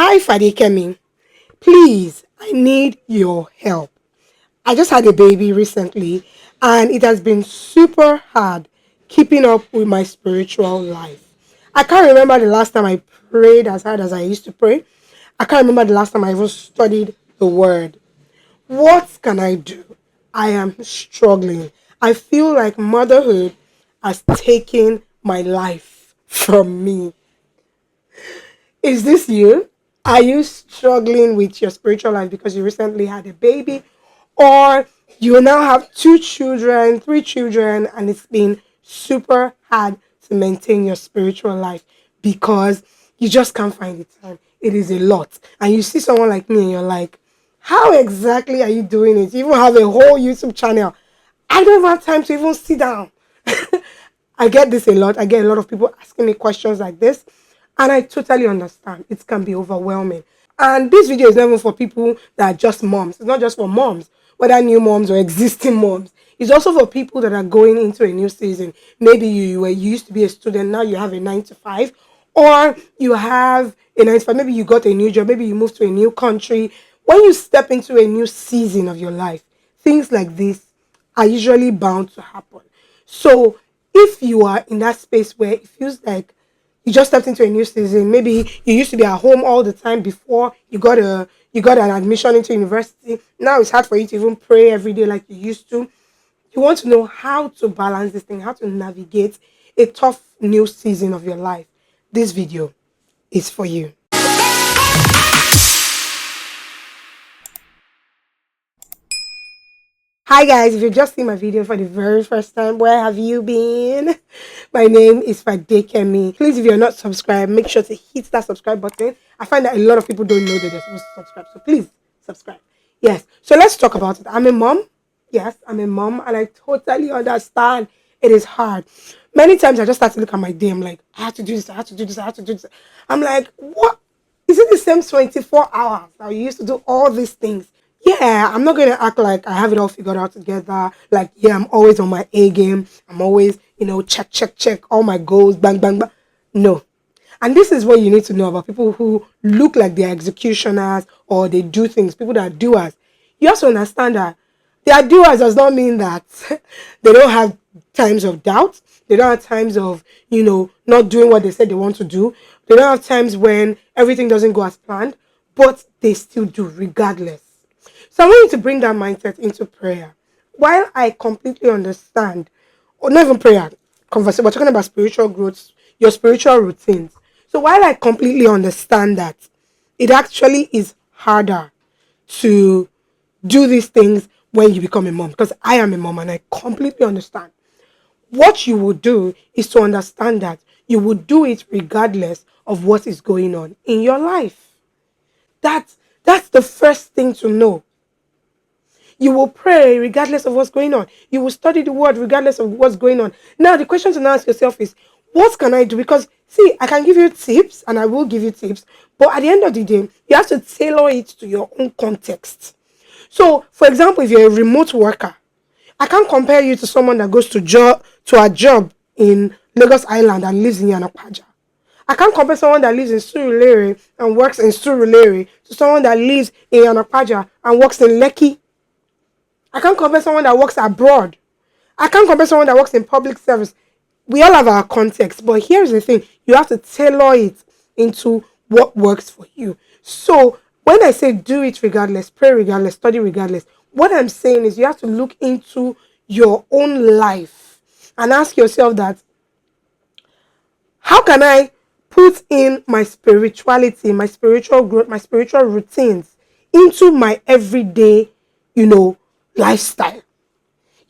Hi, Fadikemi. Please, I need your help. I just had a baby recently, and it has been super hard keeping up with my spiritual life. I can't remember the last time I prayed as hard as I used to pray. I can't remember the last time I even studied the word. What can I do? I am struggling. I feel like motherhood has taken my life from me. Is this you? Are you struggling with your spiritual life because you recently had a baby? Or you now have two children, three children, and it's been super hard to maintain your spiritual life because you just can't find the time. It is a lot. And you see someone like me and you're like, how exactly are you doing it? You even have a whole YouTube channel. I don't even have time to even sit down. I get this a lot. I get a lot of people asking me questions like this, and I totally understand. It can be overwhelming. And this video is not even for people that are just moms. It's not just for moms, whether new moms or existing moms. It's also for people that are going into a new season. Maybe you used to be a student, now you have a 9 to 5, or you have a 9 to 5. Maybe you got a new job, maybe you moved to a new country. When you step into a new season of your life, things like this are usually bound to happen. So if you are in that space where it feels like you just stepped into a new season, maybe you used to be at home all the time before you got an admission into university. Now it's hard for you to even pray every day like you used to. You want to know how to balance this thing, how to navigate a tough new season of your life. This video is for you. Hi guys, if you just see my video for the very first time, where have you been? My name is Fadekemi. Please, if you're not subscribed, make sure to hit that subscribe button. I find that a lot of people don't know that they're supposed to subscribe, so please subscribe. Yes, so let's talk about it. I'm a mom. Yes, I'm a mom, and I totally understand it is hard. Many times I just start to look at my day. I'm like, I have to do this, I have to do this, I have to do this. I'm like, what? Is it the same 24 hours that you used to do all these things? Yeah, I'm not going to act like I have it all figured out together. Like, yeah, I'm always on my A game. I'm always, check, check, check, all my goals, bang, bang, bang. No. And this is what you need to know about people who look like they're executioners or they do things, people that are doers. You also understand that they are doers does not mean that they don't have times of doubt. They don't have times of, not doing what they said they want to do. They don't have times when everything doesn't go as planned, but they still do regardless. So I want you to bring that mindset into prayer. While I completely understand, or not even prayer, conversation, we're talking about spiritual growth, your spiritual routines. So while I completely understand that, it actually is harder to do these things when you become a mom, because I am a mom and I completely understand. What you will do is to understand that you will do it regardless of what is going on in your life. That's the first thing to know. You will pray regardless of what's going on. You will study the word regardless of what's going on. Now, the question to now ask yourself is, what can I do? Because, see, I can give you tips and I will give you tips. But at the end of the day, you have to tailor it to your own context. So, for example, if you're a remote worker, I can't compare you to someone that goes to a job in Lagos Island and lives in Yanakwaja. I can't compare someone that lives in Surulere and works in Surulere to someone that lives in Yanakwaja and works in Lekki. I can't compare someone that works abroad. I can't compare someone that works in public service. We all have our context, but here's the thing. You have to tailor it into what works for you. So when I say do it regardless, pray regardless, study regardless, what I'm saying is you have to look into your own life and ask yourself that, how can I put in my spirituality, my spiritual growth, my spiritual routines into my everyday, lifestyle?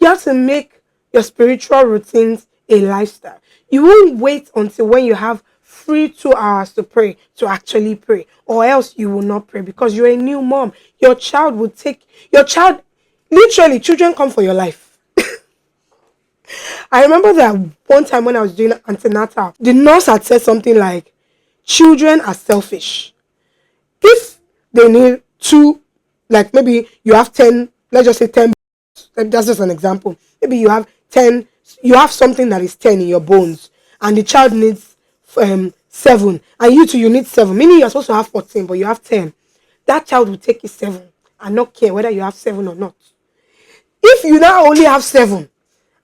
You have to make your spiritual routines a lifestyle. You won't wait until when you have free 2 hours to pray to actually pray, or else you will not pray because you're a new mom. Literally, children come for your life. I remember that one time when I was doing antenatal, the nurse had said something like, children are selfish. If they need two, like maybe you have 10, let's just say 10, that's just an example. Maybe you have something that is 10 in your bones, and the child needs 7, and you too, you need 7, meaning you're supposed to have 14, but you have 10. That child will take his 7 and not care whether you have 7 or not. If you now only have 7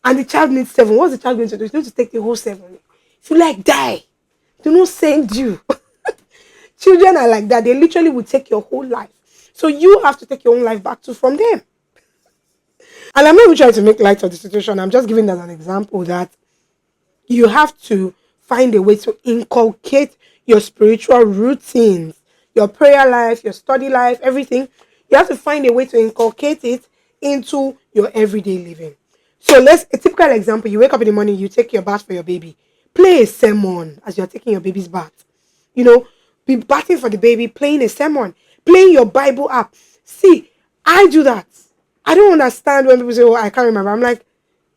and the child needs 7, what's the child going to do? He's going to take the whole 7. If you like, die. Do not send you. Children are like that. They literally will take your whole life. So you have to take your own life back too from them. And I'm not even trying to make light of the situation. I'm just giving that an example that you have to find a way to inculcate your spiritual routines, your prayer life, your study life, everything. You have to find a way to inculcate it into your everyday living. So a typical example, you wake up in the morning, you take your bath for your baby. Play a sermon as you're taking your baby's bath. You know, be bathing for the baby, playing a sermon, playing your Bible app. See, I do that. I don't understand when people say, oh, I can't remember. I'm like,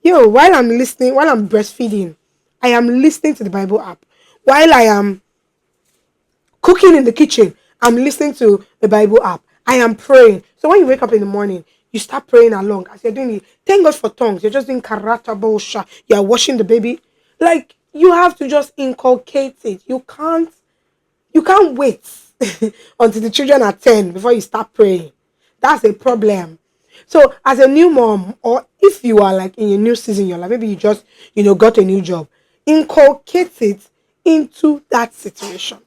yo, while I'm listening, while I'm breastfeeding, I am listening to the Bible app. While I am cooking in the kitchen, I'm listening to the Bible app. I am praying. So when you wake up in the morning, you start praying along as you're doing it. Thank God for tongues. You're just doing karata bosha. You're washing the baby. Like, you have to just inculcate it. You can't wait until the children are 10 before you start praying. That's a problem. So as a new mom, or if you are like in a new season in your life, maybe you just, got a new job, inculcate it into that situation.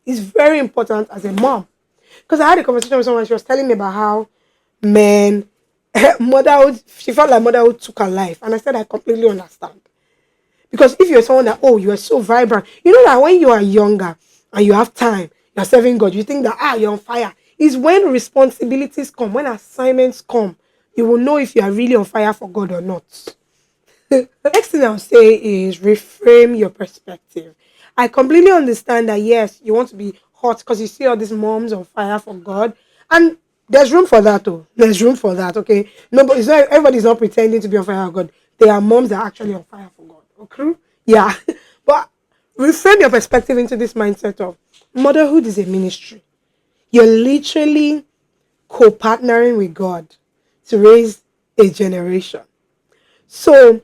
It's very important as a mom. Because I had a conversation with someone, she was telling me about how men, motherhood, she felt like motherhood took her life. And I said, I completely understand. Because if you're someone that, you are so vibrant, you know that when you are younger and you have time, you're serving God, you think that, you're on fire. It's when responsibilities come, when assignments come, you will know if you are really on fire for God or not. The next thing I'll say is reframe your perspective. I completely understand that, yes, you want to be hot because you see all these moms on fire for God. And there's room for that, though. There's room for that, okay? No, but everybody's not pretending to be on fire for God. There are moms that are actually on fire for God, okay? Yeah. But reframe your perspective into this mindset of motherhood is a ministry. You're literally co-partnering with God to raise a generation. So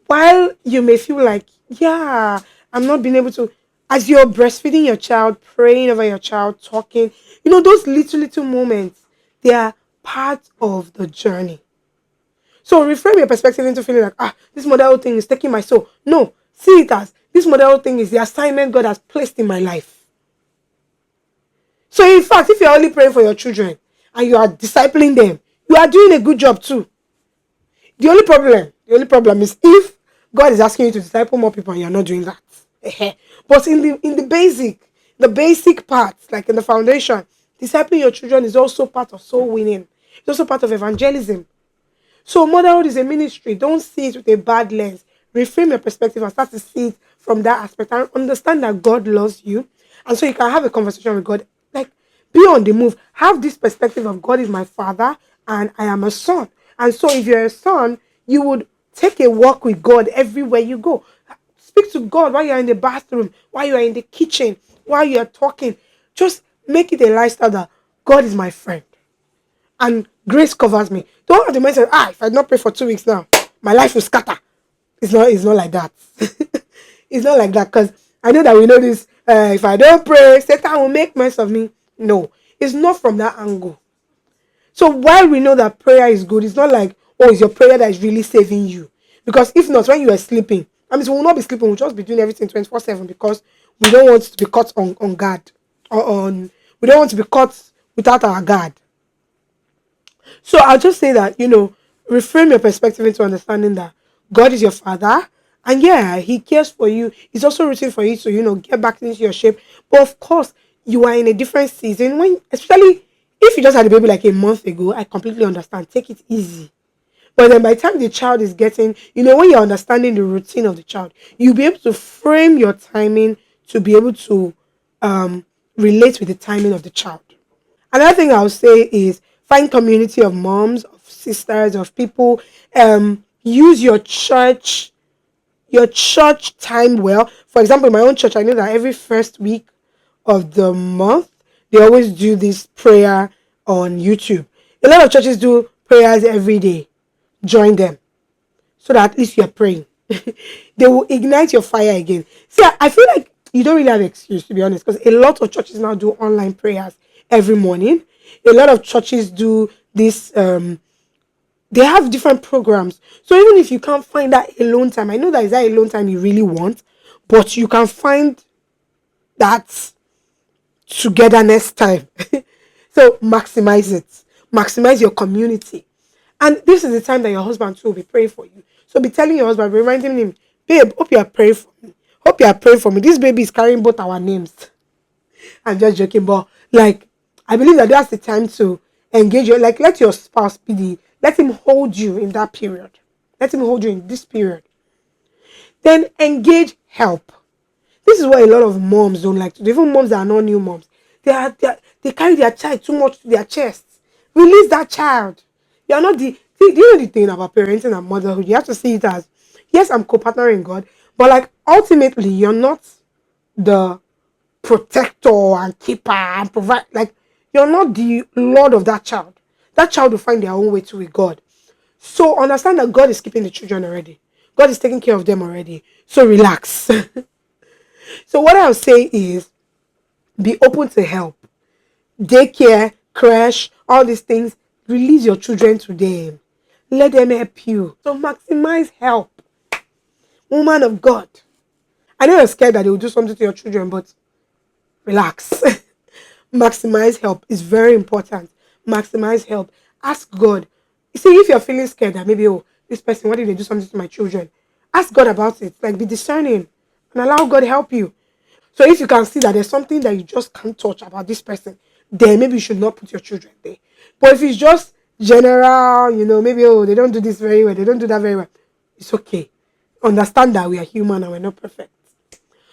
while you may feel like, I'm not being able to, as you're breastfeeding your child, praying over your child, talking, those little moments, they are part of the journey. So reframe your perspective into feeling like, this motherhood thing is taking my soul. No, see it as, this motherhood thing is the assignment God has placed in my life. So in fact, if you're only praying for your children and you are discipling them, you are doing a good job too. The only problem is if God is asking you to disciple more people and you're not doing that. But in the basic parts, like in the foundation, discipling your children is also part of soul winning. It's also part of evangelism. So motherhood is a ministry. Don't see it with a bad lens. Reframe your perspective and start to see it from that aspect and understand that God loves you. And so you can have a conversation with God. Like, be on the move. Have this perspective of God is my father and I am a son. And so if you're a son, you would take a walk with God everywhere you go. Speak to God while you're in the bathroom, while you're in the kitchen, while you're talking. Just make it a lifestyle that God is my friend. And grace covers me. Don't have the mindset, if I not pray for 2 weeks now, my life will scatter. It's not like that. It's not like that, because I know that we know this. If I don't pray, Satan will make mess of me. No, it's not from that angle. So while we know that prayer is good, it's not like, it's your prayer that is really saving you. Because if not, when you are sleeping, we will not be sleeping, we'll just be doing everything 24/7 because we don't want to be caught on guard. We don't want to be caught without our guard. So I'll just say that, reframe your perspective into understanding that God is your father. And he cares for you. He's also rooting for you to, get back into your shape. But of course, you are in a different season especially if you just had a baby like a month ago, I completely understand. Take it easy. But then by the time the child is getting, when you're understanding the routine of the child, you'll be able to frame your timing to be able to relate with the timing of the child. Another thing I'll say is find community of moms, of sisters, of people. Use your church time well. For example, in my own church, I know that every first week of the month, they always do this prayer on YouTube. A lot of churches do prayers every day. Join them so that at least you're praying. They will ignite your fire again. See, I feel like you don't really have excuse, to be honest, because a lot of churches now do online prayers every morning. A lot of churches do this. They have different programs. So even if you can't find that alone time, I know that is that alone time you really want, but you can find that togetherness time. So maximize it. Maximize your community. And this is the time that your husband too will be praying for you. So be telling your husband, reminding him, babe, hope you are praying for me. Hope you are praying for me. This baby is carrying both our names. I'm just joking, but like I believe that that's the time to engage you. Like let your spouse be let him hold you in that period. Let him hold you in this period. Then engage help. This is what a lot of moms don't like to do. Even moms that are not new moms, they carry their child too much to their chests. Release that child. You're not do you know the thing about parenting and motherhood? You have to see it as, yes, I'm co-partnering God, but like ultimately you're not the protector and keeper and provide. Like you're not the lord of that child. That child will find their own way to with God. So understand that God is keeping the children already. God is taking care of them already. So relax. So what I'll say is be open to help. Daycare, crash, all these things. Release your children to them. Let them help you. So maximize help. Woman of God. I know you're scared that they will do something to your children, but relax. Maximize help is very important. Maximize help. Ask God. You see, if you're feeling scared that maybe, oh, this person, why did they do something to my children? Ask God about it. Like, be discerning and allow God help you. So if you can see that there's something that you just can't touch about this person, then maybe you should not put your children there. But if it's just general, maybe, oh, they don't do this very well, they don't do that very well, it's okay. Understand that we are human and we're not perfect.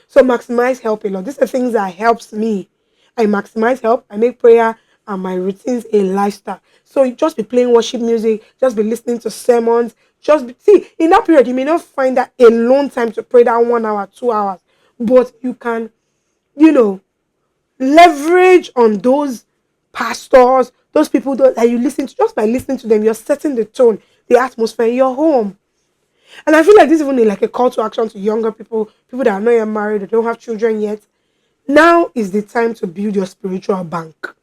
So maximize help a lot. These are things that helps me. I maximize help. I make prayer and my routines a lifestyle. So just be playing worship music, just be listening to sermons. See, in that period, you may not find that alone time to pray that 1 hour, 2 hours, but you can, you know, leverage on those pastors, those people that you listen to. Just by listening to them, you're setting the tone, the atmosphere in your home. And I feel like this is even like a call to action to younger people, people that are not yet married, that don't have children yet. Now is the time to build your spiritual bank.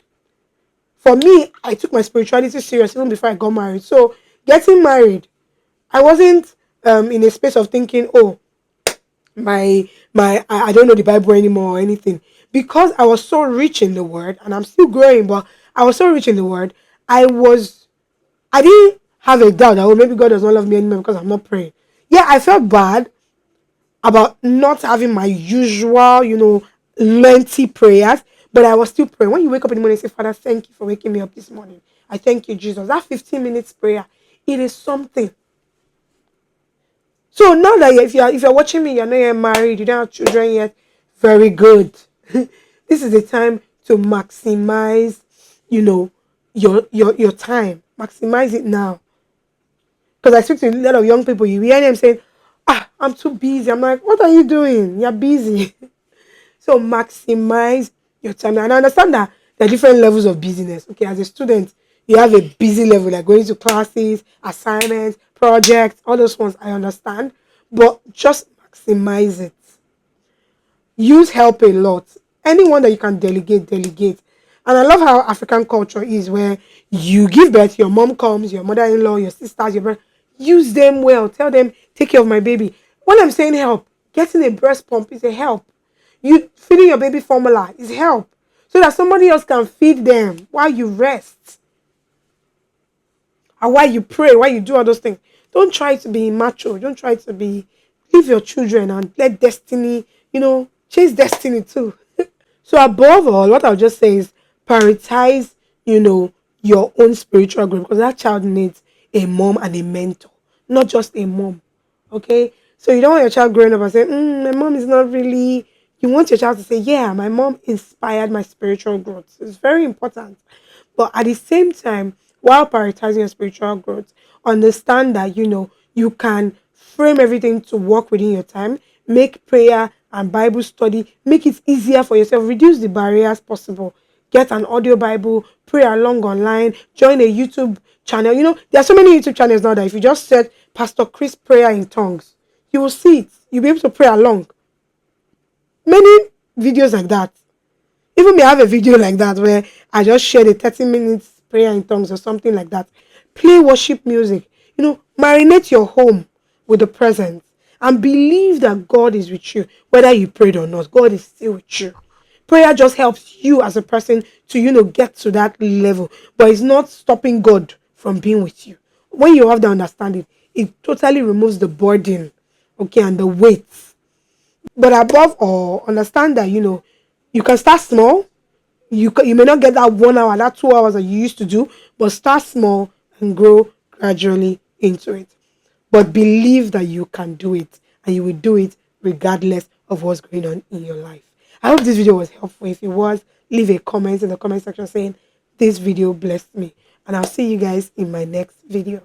For me, I took my spirituality serious even before I got married. So getting married, I wasn't in a space of thinking, oh, I don't know the Bible anymore or anything. Because I was so rich in the word, and I'm still growing, but I was so rich in the word, I didn't have a doubt that, oh, maybe God does not love me anymore because I'm not praying. Yeah, I felt bad about not having my usual, lengthy prayers, but I was still praying. When you wake up in the morning and say, Father, thank you for waking me up this morning. I thank you, Jesus. That 15 minutes prayer, it is something. So now that if you're watching me, you're not yet married, you don't have children yet, very good. This is the time to maximize, your time. Maximize it now. Because I speak to a lot of young people, you hear them saying, I'm too busy. I'm like, what are you doing? You're busy. So maximize your time. And I understand that there are different levels of busyness. Okay, as a student, you have a busy level, like going to classes, assignments, projects, all those ones. I understand. But just maximize it. Use help a lot. Anyone that you can delegate, delegate. And I love how African culture is, where you give birth, your mom comes, your mother-in-law, your sisters, your brother. Use them well. Tell them, take care of my baby. When I'm saying help, getting a breast pump is a help. You feeding your baby formula is help. So that somebody else can feed them while you rest. And while you pray, while you do all those things. Don't try to be macho. Don't try to be, leave your children and let destiny, chase destiny too. So above all, what I'll just say is prioritize, your own spiritual growth, because that child needs a mom and a mentor, not just a mom. Okay? So you don't want your child growing up and saying, my mom is not really. You want your child to say, yeah, my mom inspired my spiritual growth. It's very important. But at the same time, while prioritizing your spiritual growth, understand that, you can frame everything to work within your time, make prayer and Bible study, make it easier for yourself, reduce the barriers possible. Get an audio Bible, pray along online, join a YouTube channel. There are so many YouTube channels now that if you just search Pastor Chris Prayer in Tongues, you will see it. You'll be able to pray along. Many videos like that. Even me, I have a video like that where I just shared a 30 minutes prayer in tongues or something like that. Play worship music. Marinate your home with the presence and believe that God is with you. Whether you prayed or not, God is still with you. Prayer just helps you as a person to, get to that level, but it's not stopping God from being with you. When you have the understanding, it totally removes the burden, okay, and the weight. But above all, understand that you can start small. You may not get that 1 hour, that 2 hours that you used to do, but start small and grow gradually into it. But believe that you can do it, and you will do it regardless of what's going on in your life. I hope this video was helpful. If it was, leave a comment in the comment section saying this video blessed me, and I'll see you guys in my next video.